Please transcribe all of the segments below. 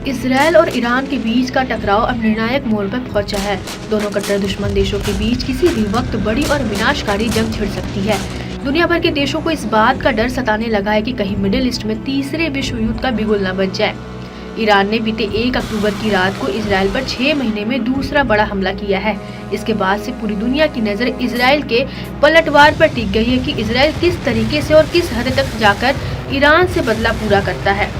Israel और Iran के बीच का टकराव अब निर्णायक मोड़ पर पहुंचा है। दोनों कट्टर दुश्मन देशों के बीच किसी भी वक्त बड़ी और विनाशकारी जंग छिड़ सकती है। दुनिया भर के देशों को इस बात का डर सताने लगा है कि कहीं मिडिल ईस्ट में तीसरे विश्व युद्ध का बिगुल न बच जाए। ईरान ने बीते 1 अक्टूबर की रात को इसराइल पर 6 महीने में दूसरा बड़ा हमला किया है। इसके बाद से पूरी दुनिया की नजर इसराइल के पलटवार पर टिक गई है कि इसराइल किस तरीके से और किस हद तक जाकर ईरान से बदला पूरा करता है।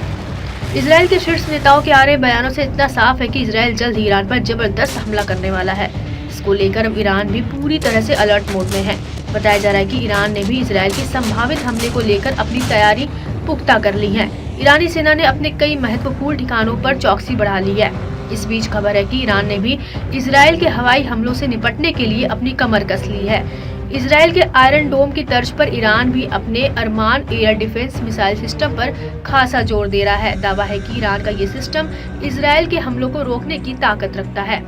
इसराइल के शीर्ष नेताओं के आ रहे बयानों से इतना साफ है कि इसराइल जल्द ही ईरान पर जबरदस्त हमला करने वाला है। इसको लेकर अब ईरान भी पूरी तरह से अलर्ट मोड में है। बताया जा रहा है कि ईरान ने भी इसराइल के संभावित हमले को लेकर अपनी तैयारी पुख्ता कर ली है। ईरानी सेना ने अपने कई महत्वपूर्ण ठिकानों पर चौकसी बढ़ा ली है। इस बीच खबर है कि ईरान ने भी इसराइल के हवाई हमलों से निपटने के लिए अपनी कमर कस ली है। इसराइल के आयरन डोम की तर्ज पर ईरान भी अपने अरमान एयर डिफेंस मिसाइल सिस्टम पर खासा जोर दे रहा है। दावा है कि ईरान का ये सिस्टम इसराइल के हमलों को रोकने की ताकत रखता है।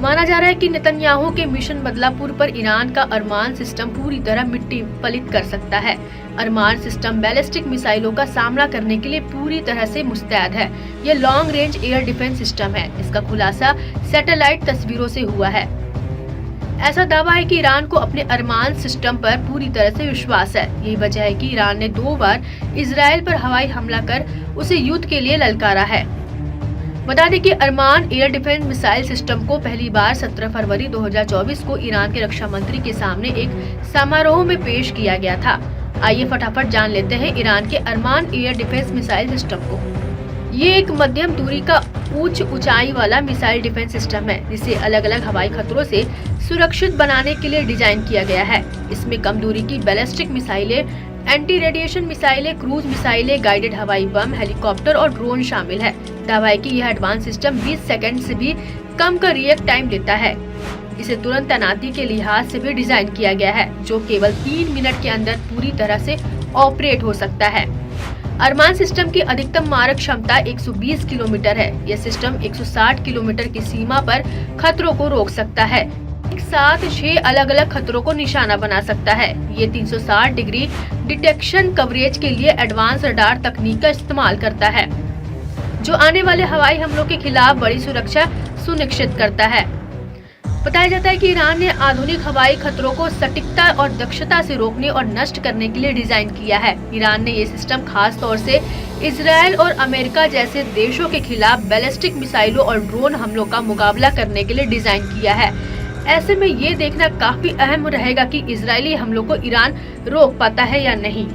माना जा रहा है कि नेतन्याहू के मिशन बदलापुर पर ईरान का अरमान सिस्टम पूरी तरह मिट्टी पलित कर सकता है। अरमान सिस्टम बैलिस्टिक मिसाइलों का सामना करने के लिए पूरी तरह से मुस्तैद है। यह long range air defence system है। इसका खुलासा सैटेलाइट तस्वीरों से हुआ है। ऐसा दावा है कि ईरान को अपने अरमान सिस्टम पर पूरी तरह से विश्वास है। यही वजह है कि ईरान ने 2 बार इसराइल पर हवाई हमला कर उसे युद्ध के लिए ललकारा है। बता दें कि अरमान एयर डिफेंस मिसाइल सिस्टम को पहली बार 17 फरवरी 2024 को ईरान के रक्षा मंत्री के सामने एक समारोह में पेश किया गया था। आइए फटाफट जान लेते हैं ईरान के अरमान एयर डिफेंस मिसाइल सिस्टम को। ये एक मध्यम दूरी का उच्च ऊंचाई वाला मिसाइल डिफेंस सिस्टम है, जिसे अलग अलग हवाई खतरों से सुरक्षित बनाने के लिए डिजाइन किया गया है। इसमें कम दूरी की बैलिस्टिक मिसाइलें, एंटी रेडिएशन मिसाइलें, क्रूज मिसाइलें, गाइडेड हवाई बम, हेलीकॉप्टर और ड्रोन शामिल है। दावा है कि यह एडवांस सिस्टम 20 सेकंड से भी कम का रिएक्ट टाइम देता है। इसे तुरंत तैनाती के लिहाज से भी डिजाइन किया गया है, जो केवल 3 मिनट के अंदर पूरी तरह से ऑपरेट हो सकता है। अरमान सिस्टम की अधिकतम मारक क्षमता 120 किलोमीटर है। यह सिस्टम 160 किलोमीटर की सीमा पर खतरों को रोक सकता है। एक साथ 6 अलग अलग खतरों को निशाना बना सकता है। ये 360 डिग्री डिटेक्शन कवरेज के लिए एडवांस रडार तकनीक का इस्तेमाल करता है, जो आने वाले हवाई हमलों के खिलाफ बड़ी सुरक्षा सुनिश्चित करता है। बताया जाता है कि ईरान ने आधुनिक हवाई खतरों को सटीकता और दक्षता से रोकने और नष्ट करने के लिए डिजाइन किया है। ईरान ने ये सिस्टम खास तौर से इसराइल और अमेरिका जैसे देशों के खिलाफ बैलिस्टिक मिसाइलों और ड्रोन हमलों का मुकाबला करने के लिए डिजाइन किया है। ऐसे में ये देखना काफी अहम रहेगा कि इजरायली हमलों को ईरान रोक पाता है या नहीं।